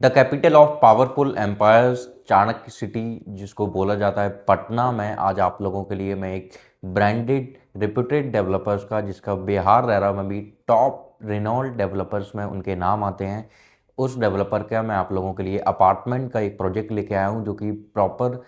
The capital of powerful empires, Chanakya city जिसको बोला जाता है पटना में, आज आप लोगों के लिए मैं एक ब्रांडेड रिप्यूटेड डेवलपर्स का, जिसका बिहार रेरा में भी टॉप रिनोल्ड डेवलपर्स में उनके नाम आते हैं, उस डेवलपर का मैं आप लोगों के लिए अपार्टमेंट का एक प्रोजेक्ट लेके आया हूँ, जो कि प्रॉपर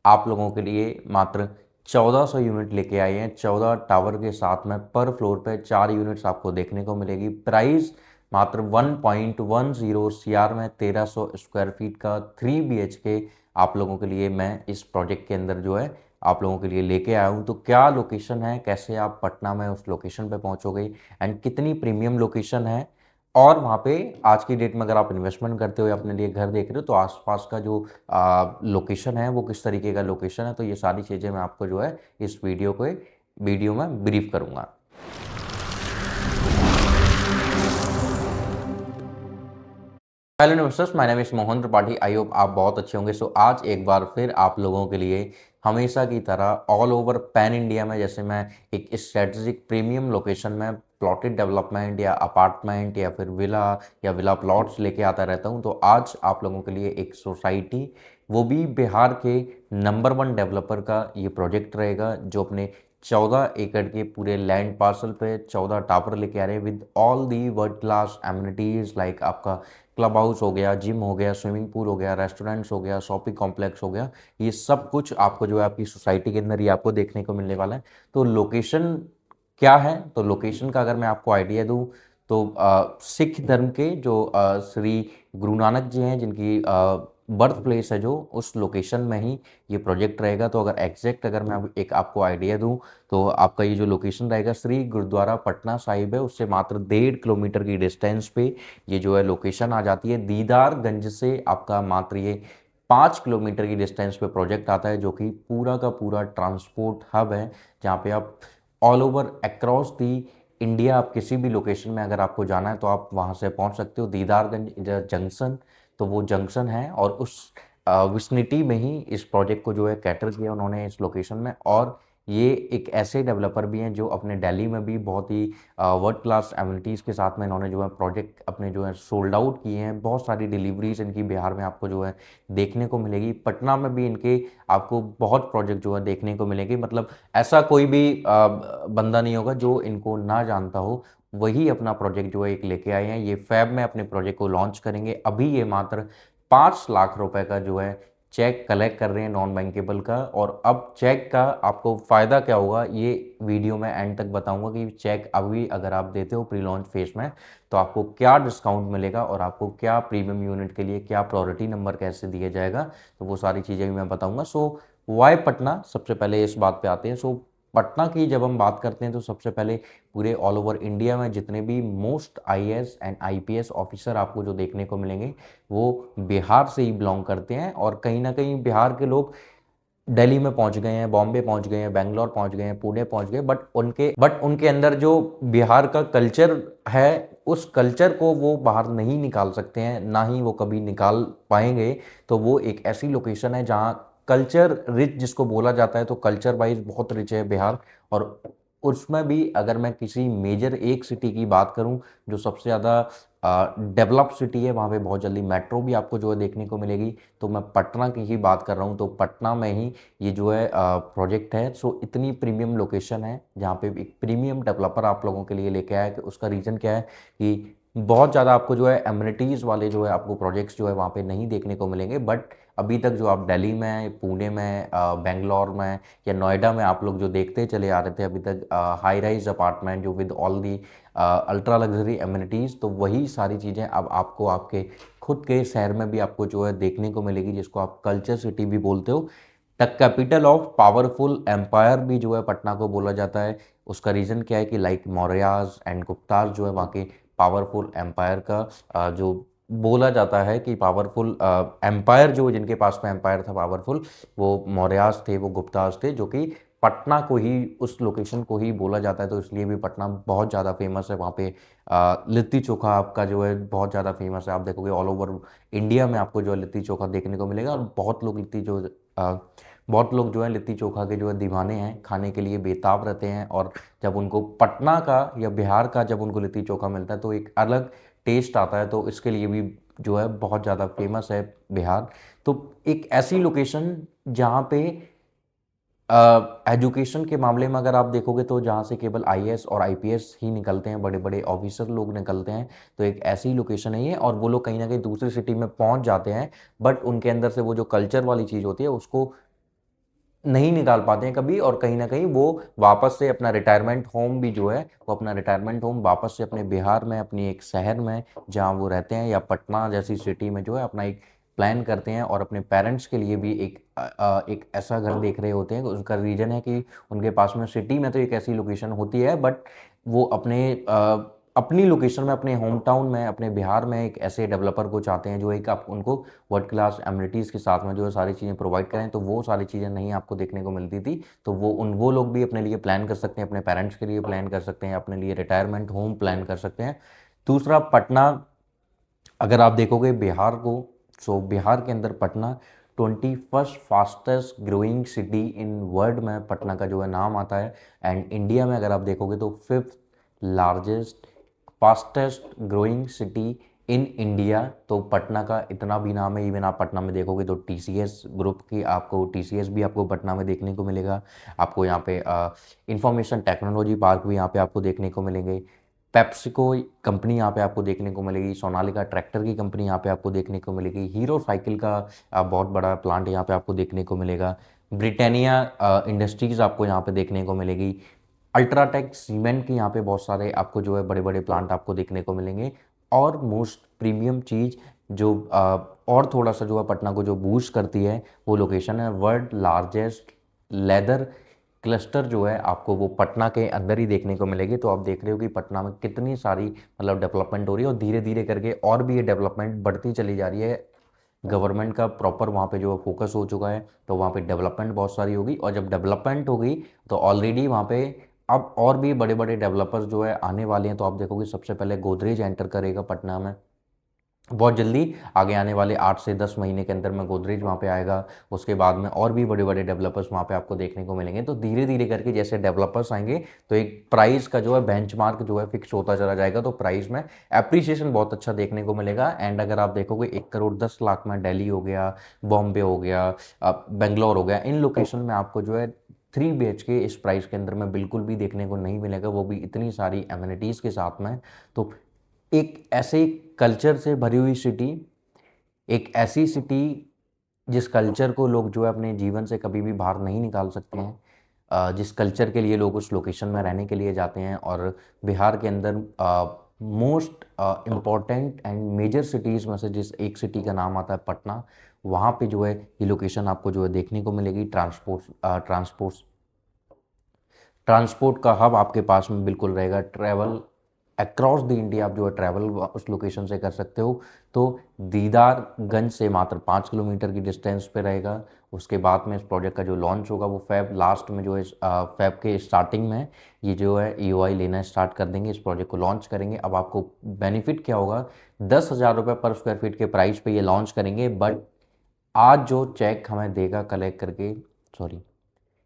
आप लोगों के लिए मात्र 1400 यूनिट लेके आए हैं। 14 टावर के साथ में पर फ्लोर पे 4 यूनिट्स आपको देखने को मिलेगी। प्राइस मात्र 1.10 सीआर में 1300 स्क्वायर फीट का 3 BHK आप लोगों के लिए मैं इस प्रोजेक्ट के अंदर जो है आप लोगों के लिए लेके आया हूँ। तो क्या लोकेशन है, कैसे आप पटना में उस लोकेशन पे पहुंचोगे एंड कितनी प्रीमियम लोकेशन है, और वहाँ पे आज की डेट में अगर आप इन्वेस्टमेंट करते हो या अपने लिए घर देख रहे हो तो आसपास का जो लोकेशन है वो किस तरीके का लोकेशन है, तो ये सारी चीज़ें मैं आपको जो है इस वीडियो में ब्रीफ करूँगा। Hello investors, my name is Mohan Tripathi. I hope आप बहुत अच्छे होंगे। सो आज एक बार फिर आप लोगों के लिए हमेशा की तरह ऑल ओवर पैन इंडिया में, जैसे मैं एक स्ट्रेटेजिक प्रीमियम लोकेशन में प्लॉटेड डेवलपमेंट या अपार्टमेंट या फिर विला प्लॉट्स लेके आता रहता हूं, तो आज आप लोगों के लिए एक सोसाइटी, वो भी बिहार के नंबर 1 डेवलपर का ये प्रोजेक्ट रहेगा, जो अपने 14 एकड़ के पूरे लैंड पार्सल पे 14 टावर लेके आ रहे हैं with all the world class amenities, like आपका क्लब हाउस हो गया, जिम हो गया, स्विमिंग पूल हो गया, रेस्टोरेंट्स हो गया, शॉपिंग कॉम्प्लेक्स हो गया। ये सब कुछ आपको जो है आपकी सोसाइटी के अंदर ही आपको देखने को मिलने वाला है। तो लोकेशन क्या है, तो लोकेशन का अगर मैं आपको आइडिया दूं तो सिख धर्म के जो श्री गुरु नानक जी हैं, जिनकी बर्थ प्लेस है, जो उस लोकेशन में ही ये प्रोजेक्ट रहेगा। तो अगर एग्जैक्ट अगर मैं एक आपको आइडिया दूं तो आपका ये जो लोकेशन रहेगा श्री गुरुद्वारा पटना साहिब है, उससे मात्र 1.5 किलोमीटर की डिस्टेंस पे ये जो है लोकेशन आ जाती है। दीदारगंज से आपका मात्र ये 5 किलोमीटर की डिस्टेंस पे प्रोजेक्ट आता है, जो कि पूरा का पूरा ट्रांसपोर्ट हब है, जहाँ पे आप all over across the India, आप किसी भी लोकेशन में अगर आपको जाना है तो आप वहाँ से पहुँच सकते हो। दीदारगंज जंक्शन, तो वो जंक्शन है, और उस विसिनिटी में ही इस प्रोजेक्ट को जो है कैटर किया उन्होंने इस लोकेशन में। और ये एक ऐसे डेवलपर भी हैं जो अपने दिल्ली में भी बहुत ही वर्ल्ड क्लास एमिनिटीज़ के साथ में इन्होंने जो है प्रोजेक्ट अपने जो है सोल्ड आउट किए हैं। बहुत सारी डिलीवरीज इनकी बिहार में आपको जो है देखने को मिलेगी। पटना में भी इनके आपको बहुत प्रोजेक्ट जो है देखने को मिलेगी। मतलब ऐसा कोई भी बंदा नहीं होगा जो इनको ना जानता हो। वही अपना प्रोजेक्ट जो है एक लेके आए हैं। ये फैब में अपने प्रोजेक्ट को लॉन्च करेंगे। अभी ये मात्र 5 लाख रुपए का जो है चेक कलेक्ट कर रहे हैं नॉन बैंकेबल का। और अब चेक का आपको फ़ायदा क्या होगा, ये वीडियो में एंड तक बताऊंगा कि चेक अभी अगर आप देते हो प्री लॉन्च फेज में तो आपको क्या डिस्काउंट मिलेगा और आपको क्या प्रीमियम यूनिट के लिए क्या प्रायोरिटी नंबर कैसे दिया जाएगा, तो वो सारी चीज़ें भी मैं बताऊंगा। सो वाई पटना, सबसे पहले इस बात पे आते हैं। सो पटना की जब हम बात करते हैं तो सबसे पहले पूरे ऑल ओवर इंडिया में जितने भी most IAS and IPS officer आपको जो देखने को मिलेंगे वो बिहार से ही बिलोंग करते हैं। और कहीं ना कहीं बिहार के लोग दिल्ली में पहुंच गए हैं, बॉम्बे पहुंच गए हैं, बेंगलोर पहुंच गए हैं, पुणे पहुंच गए, बट उनके अंदर जो बिहार का कल्चर है, उस कल्चर को वो बाहर नहीं निकाल सकते हैं, ना ही वो कभी निकाल पाएंगे। तो वो एक ऐसी लोकेशन है जहाँ कल्चर रिच जिसको बोला जाता है, तो कल्चर वाइज बहुत रिच है बिहार। और उसमें भी अगर मैं किसी मेजर एक सिटी की बात करूं जो सबसे ज़्यादा डेवलप सिटी है, वहाँ पे बहुत जल्दी मेट्रो भी आपको जो है देखने को मिलेगी, तो मैं पटना की ही बात कर रहा हूँ। तो पटना में ही ये जो है प्रोजेक्ट है। सो इतनी प्रीमियम लोकेशन है जहाँ पे एक प्रीमियम डेवलपर आप लोगों के लिए लेके आया है। कि उसका रीज़न क्या है कि बहुत ज़्यादा आपको जो है एमिनिटीज़ वाले जो है आपको प्रोजेक्ट्स जो है वहाँ पे नहीं देखने को मिलेंगे। बट अभी तक जो आप दिल्ली में, पुणे में, बेंगलोर में या नोएडा में आप लोग जो देखते चले आ रहे थे अभी तक, हाई राइज अपार्टमेंट जो with all the ultra luxury amenities, तो वही सारी चीज़ें अब आपको आपके खुद के शहर में भी आपको जो है देखने को मिलेगी, जिसको आप कल्चर सिटी भी बोलते हो। The capital of powerful empire भी जो है पटना को बोला जाता है। उसका रीज़न क्या है कि लाइक मौर्याज एंड गुप्ताज जो है वहाँ के पावरफुल एम्पायर का जो बोला जाता है कि पावरफुल एम्पायर जो जिनके पास में एम्पायर था पावरफुल, वो मौर्याज थे, वो गुप्ताज थे, जो कि पटना को ही, उस लोकेशन को ही बोला जाता है। तो इसलिए भी पटना बहुत ज़्यादा फेमस है। वहाँ पे लिट्टी चोखा आपका जो है बहुत ज़्यादा फेमस है। आप देखोगे ऑल ओवर इंडिया में आपको जो है लिट्टी चोखा देखने को मिलेगा। और बहुत लोग जो है लिट्टी चोखा के जो है दीवाने हैं, खाने के लिए बेताब रहते हैं। और जब उनको पटना का या बिहार का जब उनको लिट्टी चोखा मिलता है तो एक अलग टेस्ट आता है। तो इसके लिए भी जो है बहुत ज़्यादा फेमस है बिहार। तो एक ऐसी लोकेशन जहाँ पे एजुकेशन के मामले में अगर आप देखोगे तो जहाँ से केवल आईएएस और आईपीएस ही निकलते हैं, बड़े बड़े ऑफिसर लोग निकलते हैं। तो एक ऐसी लोकेशन है ये, और वो लोग कहीं ना कहीं दूसरी सिटी में पहुंच जाते हैं, बट उनके अंदर से वो जो कल्चर वाली चीज़ होती है उसको नहीं निकाल पाते हैं कभी, और कहीं ना कहीं वो वापस से अपना रिटायरमेंट होम भी जो है, वो अपना रिटायरमेंट होम वापस से अपने बिहार में, अपनी एक शहर में जहाँ वो रहते हैं, या पटना जैसी सिटी में जो है अपना एक प्लान करते हैं, और अपने पेरेंट्स के लिए भी एक ऐसा घर देख रहे होते हैं। उसका रीज़न है कि उनके पास में सिटी में तो एक ऐसी लोकेशन होती है, बट वो अपनी लोकेशन में, अपने होम टाउन में, अपने बिहार में एक ऐसे डेवलपर को चाहते हैं जो एक आप उनको वर्ल्ड क्लास एमिनिटीज़ के साथ में जो है सारी चीज़ें प्रोवाइड करें। तो वो सारी चीज़ें नहीं आपको देखने को मिलती थी। तो वो लोग भी अपने लिए प्लान कर सकते हैं, अपने पेरेंट्स के लिए प्लान कर सकते हैं, अपने लिए रिटायरमेंट होम प्लान कर सकते हैं। दूसरा, पटना अगर आप देखोगे बिहार को, सो बिहार के अंदर Patna 21st fastest growing city in world में पटना का जो है नाम आता है। एंड इंडिया में अगर आप देखोगे तो 5th largest fastest growing city in India. तो पटना का इतना भी नाम है। इवन आप पटना में देखोगे तो टीसीएस ग्रुप की आपको, टीसीएस भी आपको पटना में देखने को मिलेगा। आपको यहाँ पे इंफॉर्मेशन टेक्नोलॉजी पार्क भी यहाँ पे आपको देखने को मिलेंगे। पेप्सिको कंपनी यहाँ पे आपको देखने को मिलेगी। सोनालिका ट्रैक्टर की कंपनी यहाँ पे आपको देखने को मिलेगी। हीरो साइकिल का बहुत बड़ा प्लांट यहाँ पे आपको देखने को मिलेगा। ब्रिटानिया इंडस्ट्रीज़ आपको यहाँ पे देखने को मिलेगी। अल्ट्राटेक सीमेंट की यहाँ पे बहुत सारे आपको जो है बड़े बड़े प्लांट आपको देखने को मिलेंगे। और मोस्ट प्रीमियम चीज़ जो और थोड़ा सा जो है पटना को जो बूस्ट करती है, वो लोकेशन है वर्ल्ड लार्जेस्ट लेदर क्लस्टर जो है आपको वो पटना के अंदर ही देखने को मिलेगी। तो आप देख रहे हो कि पटना में कितनी सारी मतलब डेवलपमेंट हो रही है, और धीरे धीरे करके और भी ये डेवलपमेंट बढ़ती चली जा रही है। गवर्नमेंट का प्रॉपर वहाँ पे जो फोकस हो चुका है, तो वहाँ पे डेवलपमेंट बहुत सारी होगी। और जब डेवलपमेंट होगी तो ऑलरेडी वहाँ पे अब और भी बड़े बड़े डेवलपर्स जो है आने वाले हैं। तो आप देखोगे सबसे पहले गोदरेज एंटर करेगा पटना में बहुत जल्दी। आगे आने वाले 8 से 10 महीने के अंदर में गोदरेज वहाँ पे आएगा। उसके बाद में और भी बड़े बड़े डेवलपर्स वहाँ पे आपको देखने को मिलेंगे। तो धीरे धीरे करके जैसे डेवलपर्स आएंगे तो एक प्राइस का जो है बेंचमार्क जो है फिक्स होता चला जाएगा। तो प्राइस में एप्रिसिएशन बहुत अच्छा देखने को मिलेगा। एंड अगर आप देखोगे 1 करोड़ 10 लाख में दिल्ली हो गया, बॉम्बे हो गया, बेंगलोर हो गया, इन लोकेशन में आपको जो है 3 BHK इस प्राइस के अंदर में बिल्कुल भी देखने को नहीं मिलेगा, वो भी इतनी सारी एमिनिटीज़ के साथ में। तो एक ऐसे कल्चर से भरी हुई सिटी, एक ऐसी सिटी जिस कल्चर को लोग जो है अपने जीवन से कभी भी बाहर नहीं निकाल सकते हैं, जिस कल्चर के लिए लोग उस लोकेशन में रहने के लिए जाते हैं। और बिहार के अंदर most important and major cities में से जिस एक सिटी का नाम आता है पटना, वहाँ पे जो है ये लोकेशन आपको जो है देखने को मिलेगी। ट्रांसपोर्ट का हब आपके पास में बिल्कुल रहेगा। ट्रैवल अक्रॉस द इंडिया आप जो है ट्रैवल उस लोकेशन से कर सकते हो। तो दीदारगंज से मात्र 5 किलोमीटर की डिस्टेंस पे रहेगा। उसके बाद में इस प्रोजेक्ट का जो लॉन्च होगा वो फेब लास्ट में जो है फेब के स्टार्टिंग में ये जो है ईओआई लेना स्टार्ट कर देंगे, इस प्रोजेक्ट को लॉन्च करेंगे। अब आपको बेनिफिट क्या होगा, 10,000 रुपये पर स्क्वायर फीट के प्राइस पे ये लॉन्च करेंगे। बट आज जो चेक हमें देगा कलेक्ट करके, सॉरी,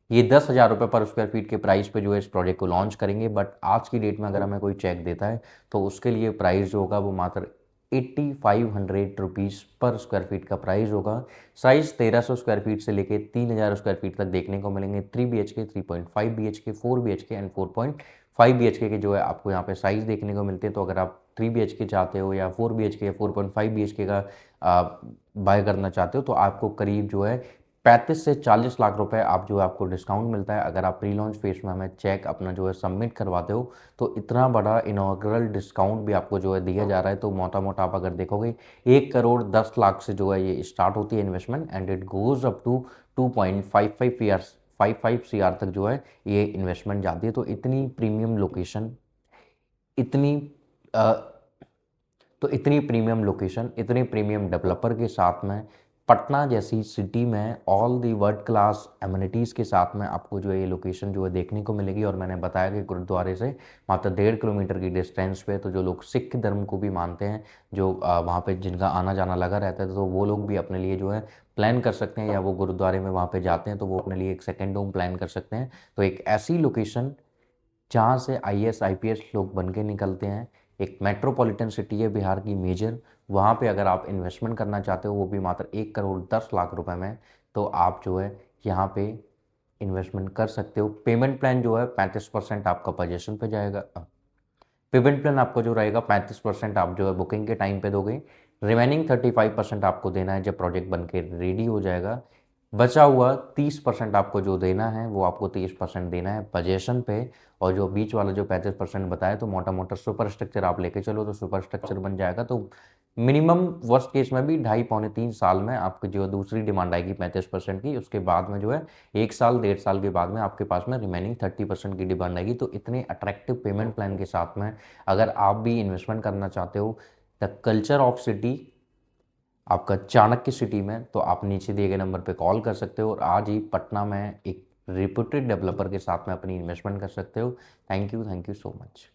ये 10,000 रुपये पर स्क्वायर फीट के प्राइस पे जो है इस प्रोजेक्ट को लॉन्च करेंगे। बट आज की डेट में अगर हमें कोई चेक देता है तो उसके लिए प्राइस जो होगा वो मात्र 8,500 रुपीज़ पर स्क्वायर फीट का प्राइस होगा। साइज़ 1,300 स्क्वायर फीट से लेके 3,000 स्क्वायर फीट तक देखने को मिलेंगे। 3 BHK, 3.5 BHK, 4 BHK and 4.5 BHK के जो है आपको यहाँ पे साइज़ देखने को मिलते हैं। तो अगर आप 3 BHK चाहते हो या 4 BHK या 4.5 BHK का बाय करना चाहते हो तो आपको करीब जो है 35 से 40 लाख रुपए आप जो है आपको डिस्काउंट मिलता है अगर आप प्री लॉन्च फेज में हमें चेक अपना जो है सबमिट करवाते हो। तो इतना बड़ा इनॉग्रल डिस्काउंट भी आपको जो है दिया जा रहा है। तो मोटा मोटा आप अगर देखोगे 1 करोड़ 10 लाख से जो है ये स्टार्ट होती है investment, and it goes up to 2.55 CR तक जो है ये इन्वेस्टमेंट जाती है। तो इतनी प्रीमियम लोकेशन, इतनी अ, इतनी प्रीमियम लोकेशन, इतने प्रीमियम डेवलपर के साथ में पटना जैसी सिटी में all the world class amenities के साथ में आपको जो है ये लोकेशन जो है देखने को मिलेगी। और मैंने बताया कि गुरुद्वारे से मात्र 1.5 किलोमीटर की डिस्टेंस पे, तो जो लोग सिख धर्म को भी मानते हैं, जो वहाँ पे जिनका आना जाना लगा रहता है, तो वो लोग भी अपने लिए जो है प्लान कर सकते हैं, या वो गुरुद्वारे में वहाँ पे जाते हैं तो वो अपने लिए एक सेकेंड होम प्लान कर सकते हैं। तो एक ऐसी लोकेशन जहाँ से आईएएस आईपीएस लोग बन के निकलते हैं, एक मेट्रोपॉलिटन सिटी है बिहार की मेजर, वहाँ पे अगर आप इन्वेस्टमेंट करना चाहते हो वो भी मात्र 1 करोड़ 10 लाख रुपए में, तो आप जो है यहाँ पे इन्वेस्टमेंट कर सकते हो। पेमेंट प्लान जो है 35% आपका पोजीशन पे जाएगा। पेमेंट प्लान आपको जो रहेगा 35% आप जो है बुकिंग के टाइम पे दोगे, रिमेनिंग 35% आपको देना है जब प्रोजेक्ट बन के रेडी हो जाएगा। बचा हुआ 30% आपको जो देना है वो आपको 30% देना है पोजीशन पे। और जो बीच वाला जो 35% बताया तो मोटा मोटा सुपर स्ट्रक्चर आप लेके चलो तो सुपर स्ट्रक्चर बन जाएगा, तो मिनिमम वर्स्ट केस में भी 2.5 पौने 3 साल में आपकी जो दूसरी डिमांड आएगी 35% की, उसके बाद में जो है 1 साल 1.5 साल के बाद में आपके पास में रिमेनिंग 30% की डिमांड आएगी। तो इतने अट्रैक्टिव पेमेंट प्लान के साथ में अगर आप भी इन्वेस्टमेंट करना चाहते हो द कल्चर ऑफ सिटी आपका चाणक्य सिटी में, तो आप नीचे दिए गए नंबर पे कॉल कर सकते हो और आज ही पटना में एक रिप्यूटेड डेवलपर के साथ में अपनी इन्वेस्टमेंट कर सकते हो। Thank you so much.